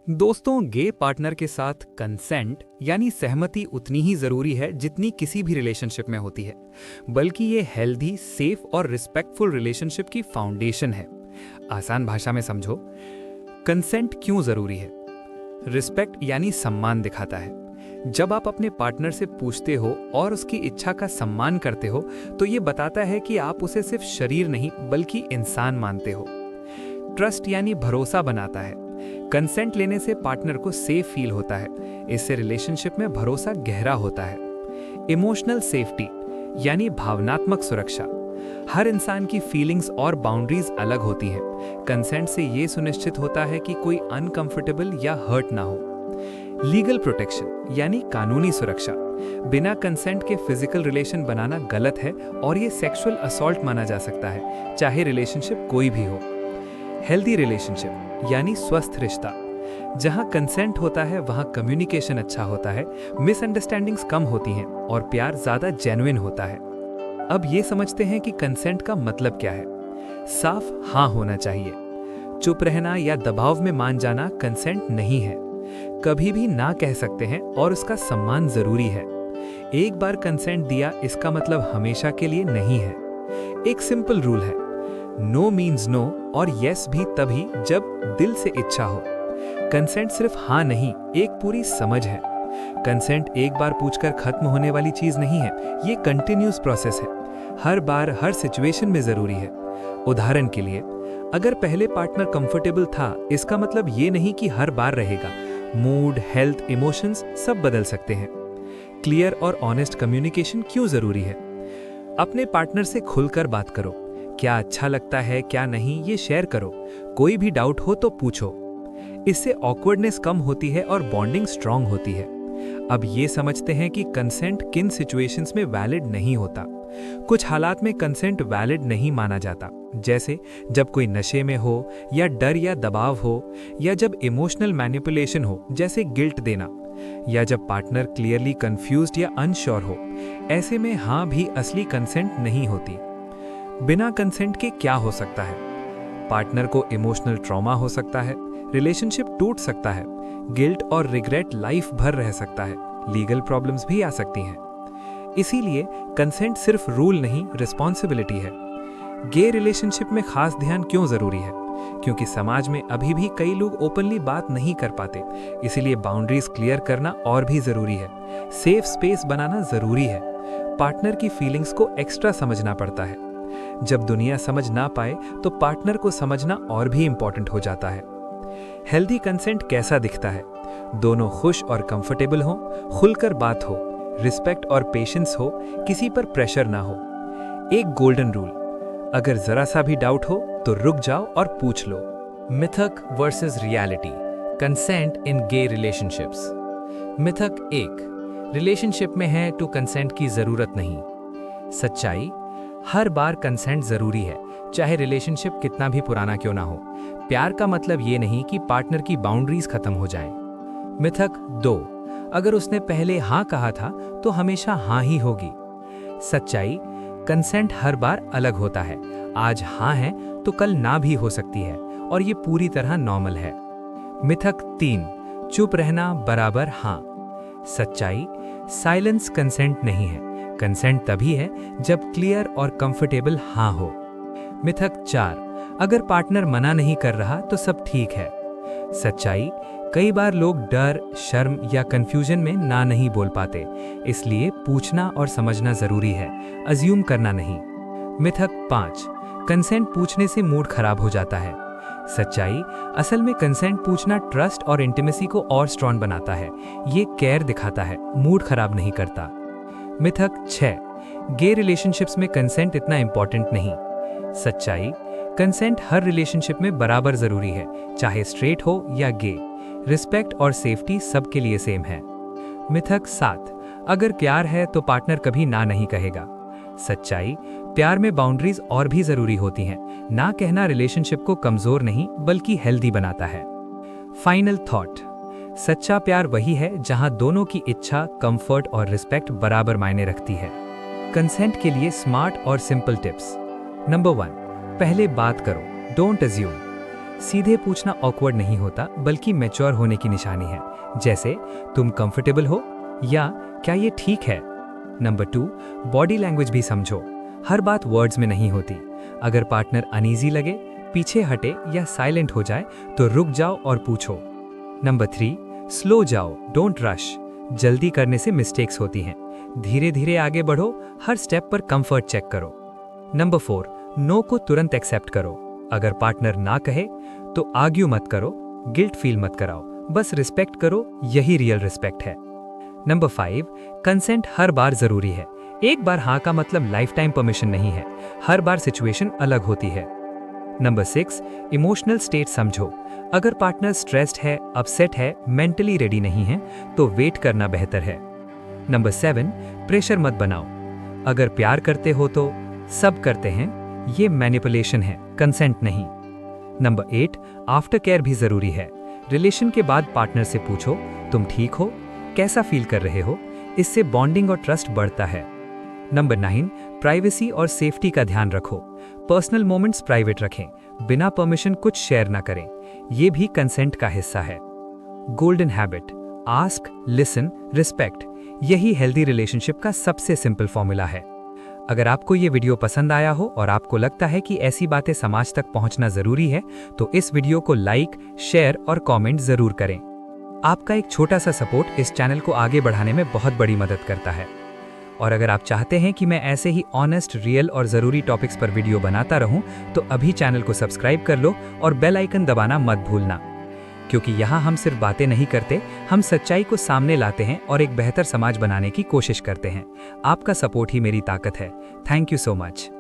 दोस्तों, गे पार्टनर के साथ कंसेंट यानी सहमति उतनी ही जरूरी है जितनी किसी भी रिलेशनशिप में होती है, बल्कि ये हेल्दी, सेफ और रिस्पेक्टफुल रिलेशनशिप की फाउंडेशन है। आसान भाषा में समझो, कंसेंट क्यों जरूरी है। रिस्पेक्ट यानी सम्मान दिखाता है। जब आप अपने पार्टनर से पूछते हो और उसकी इच्छा का सम्मान करते हो, तो ये बताता है कि आप उसे सिर्फ शरीर नहीं बल्कि इंसान मानते हो। ट्रस्ट यानी भरोसा बनाता है। कंसेंट लेने से पार्टनर को सेफ फील होता है। इससे रिलेशनशिप में भरोसा गहरा होता है। इमोशनल सेफ्टी यानी भावनात्मक सुरक्षा। हर इंसान की फीलिंग्स और बाउंड्रीज अलग होती हैं। कंसेंट से ये सुनिश्चित होता है कि कोई अनकंफर्टेबल या हर्ट ना हो। लीगल प्रोटेक्शन यानी कानूनी सुरक्षा। बिना कंसेंट के फिजिकल रिलेशन बनाना गलत है और ये सेक्सुअल असॉल्ट माना जा सकता है, चाहे रिलेशनशिप कोई भी हो। हेल्दी रिलेशनशिप यानी स्वस्थ रिश्ता। जहां कंसेंट होता है वहां कम्युनिकेशन अच्छा होता है, मिसअंडरस्टैंडिंग्स कम होती हैं और प्यार ज्यादा जेन्युइन होता है। अब ये समझते हैं कि कंसेंट का मतलब क्या है। साफ हाँ होना चाहिए। चुप रहना या दबाव में मान जाना कंसेंट नहीं है। कभी भी ना कह सकते हैं और उसका सम्मान जरूरी है। एक बार कंसेंट दिया इसका मतलब हमेशा के लिए नहीं है। एक सिंपल रूल है, नो मीन्स नो और यस भी तभी जब दिल से इच्छा हो। कंसेंट सिर्फ हाँ नहीं, एक पूरी समझ है। कंसेंट एक बार पूछकर खत्म होने वाली चीज नहीं है, ये कंटिन्यूस प्रोसेस है। हर बार हर सिचुएशन में जरूरी है। उदाहरण के लिए, अगर पहले पार्टनर कंफर्टेबल था, इसका मतलब ये नहीं कि हर बार रहेगा। मूड, हेल्थ, इमोशंस सब बदल सकते हैं। क्लियर और ऑनेस्ट कम्युनिकेशन क्यों जरूरी है। अपने पार्टनर से खुलकर बात करो। क्या अच्छा लगता है, क्या नहीं, ये शेयर करो। कोई भी डाउट हो तो पूछो। इससे ऑकवर्डनेस कम होती है और बॉन्डिंग स्ट्रांग होती है। अब ये समझते हैं कि कंसेंट किन सिचुएशंस में वैलिड नहीं होता। कुछ हालात में कंसेंट वैलिड नहीं माना जाता, जैसे जब कोई नशे में हो, या डर या दबाव हो, या जब इमोशनल मैनिपुलेशन हो, जैसे गिल्ट देना, या जब पार्टनर क्लियरली कंफ्यूज्ड या अनश्योर हो। ऐसे में हाँ भी असली कंसेंट नहीं होती। बिना कंसेंट के क्या हो सकता है। पार्टनर को इमोशनल ट्रॉमा हो सकता है, रिलेशनशिप टूट सकता है, गिल्ट और रिग्रेट लाइफ भर रह सकता है, लीगल प्रॉब्लम्स भी आ सकती हैं। इसीलिए कंसेंट सिर्फ रूल नहीं, रिस्पॉन्सिबिलिटी है। गे रिलेशनशिप में खास ध्यान क्यों जरूरी है, क्योंकि समाज में अभी भी कई लोग ओपनली बात नहीं कर पाते। इसीलिए बाउंड्रीज क्लियर करना और भी जरूरी है। सेफ स्पेस बनाना जरूरी है। पार्टनर की फीलिंग्स को एक्स्ट्रा समझना पड़ता है। जब दुनिया समझ ना पाए तो पार्टनर को समझना और भी इंपॉर्टेंट हो जाता है। हेल्दी कंसेंट कैसा दिखता है। दोनों खुश और कंफर्टेबल हो, खुलकर बात हो, रिस्पेक्ट और पेशेंस हो, किसी पर प्रेशर ना हो। एक गोल्डन रूल, अगर जरा सा भी डाउट हो तो रुक जाओ और पूछ लो। मिथक versus reality, consent in gay relationships. मिथक 1, रिलेशनशिप में है तो कंसेंट की जरूरत नहीं। सच्चाई, हर बार कंसेंट जरूरी है, चाहे रिलेशनशिप कितना भी पुराना क्यों ना हो। प्यार का मतलब ये नहीं कि पार्टनर की बाउंड्रीज खत्म हो जाएं। मिथक 2, अगर उसने पहले हाँ कहा था तो हमेशा हाँ ही होगी। सच्चाई, कंसेंट हर बार अलग होता है। आज हाँ है तो कल ना भी हो सकती है और ये पूरी तरह नॉर्मल है। मिथक 3, चुप रहना बराबर हाँ। सच्चाई, साइलेंस कंसेंट नहीं है। कंसेंट तभी है जब क्लियर और कंफर्टेबल हाँ हो। मिथक 4, अगर पार्टनर मना नहीं कर रहा तो सब ठीक है। सच्चाई, कई बार लोग डर, शर्म या कंफ्यूजन में ना नहीं बोल पाते, इसलिए पूछना और समझना जरूरी है, अज्यूम करना नहीं। मिथक 5, कंसेंट पूछने से मूड खराब हो जाता है। सच्चाई, असल में कंसेंट पूछना ट्रस्ट और इंटीमेसी को और स्ट्रॉन्ग बनाता है। ये केयर दिखाता है, मूड खराब नहीं करता। मिथक 6, गे रिलेशनशिप्स में कंसेंट इतना इंपॉर्टेंट नहीं। सच्चाई, कंसेंट हर रिलेशनशिप में बराबर जरूरी है, चाहे स्ट्रेट हो या गे। रिस्पेक्ट और सेफ्टी सबके लिए सेम है। मिथक 7, अगर प्यार है तो पार्टनर कभी ना नहीं कहेगा। सच्चाई, प्यार में बाउंड्रीज और भी जरूरी होती हैं। ना कहना रिलेशनशिप को कमजोर नहीं बल्कि हेल्दी बनाता है। फाइनल थॉट, सच्चा प्यार वही है जहां दोनों की इच्छा, कंफर्ट और रिस्पेक्ट बराबर मायने रखती है। कंसेंट के लिए स्मार्ट और सिंपल टिप्स। नंबर 1, पहले बात करो, डोंट अज्यूम। सीधे पूछना ऑकवर्ड नहीं होता, बल्कि मैच्योर होने की निशानी है। जैसे, तुम कंफर्टेबल हो, या क्या ये ठीक है। नंबर 2, बॉडी लैंग्वेज भी समझो। हर बात वर्ड्स में नहीं होती। अगर पार्टनर अनईजी लगे, पीछे हटे या साइलेंट हो जाए तो रुक जाओ और पूछो। नंबर 3, स्लो जाओ, डोंट रश। जल्दी करने से मिस्टेक्स होती हैं। धीरे धीरे आगे बढ़ो, हर स्टेप पर कंफर्ट चेक करो। नंबर 4, नो को तुरंत एक्सेप्ट करो। अगर पार्टनर ना कहे तो आर्ग्यू मत करो, गिल्ट फील मत कराओ, बस रिस्पेक्ट करो, यही रियल रिस्पेक्ट है। नंबर 5, कंसेंट हर बार जरूरी है। एक बार हाँ का मतलब लाइफ टाइम परमिशन नहीं है। हर बार सिचुएशन अलग होती है। नंबर 6, इमोशनल स्टेट समझो। अगर पार्टनर स्ट्रेस्ड है, अपसेट है, मेंटली रेडी नहीं है तो वेट करना बेहतर है। नंबर 7, प्रेशर मत बनाओ। अगर प्यार करते हो तो सब करते हैं, ये मैनिपुलेशन है, कंसेंट नहीं। नंबर 8, आफ्टर केयर भी जरूरी है। रिलेशन के बाद पार्टनर से पूछो, तुम ठीक हो, कैसा फील कर रहे हो। इससे बॉन्डिंग और ट्रस्ट बढ़ता है। नंबर 9, प्राइवेसी और सेफ्टी का ध्यान रखो। पर्सनल मोमेंट्स प्राइवेट रखें, बिना परमिशन कुछ शेयर ना करें, ये भी कंसेंट का हिस्सा है। Golden habit, ask, listen, respect, यही हेल्दी रिलेशनशिप का सबसे सिंपल फॉर्मूला है। अगर आपको ये वीडियो पसंद आया हो और आपको लगता है कि ऐसी बातें समाज तक पहुंचना जरूरी है, तो इस वीडियो को लाइक, शेयर और कमेंट जरूर करें। आपका एक छोटा सा सपोर्ट इस चैनल को आगे बढ़ाने में बहुत बड़ी मदद करता है। और अगर आप चाहते हैं कि मैं ऐसे ही ऑनेस्ट, रियल और ज़रूरी टॉपिक्स पर वीडियो बनाता रहूं, तो अभी चैनल को सब्सक्राइब कर लो और बेल आइकन दबाना मत भूलना, क्योंकि यहाँ हम सिर्फ बातें नहीं करते, हम सच्चाई को सामने लाते हैं और एक बेहतर समाज बनाने की कोशिश करते हैं। आपका सपोर्ट ही मेरी ताकत है। Thank you so much.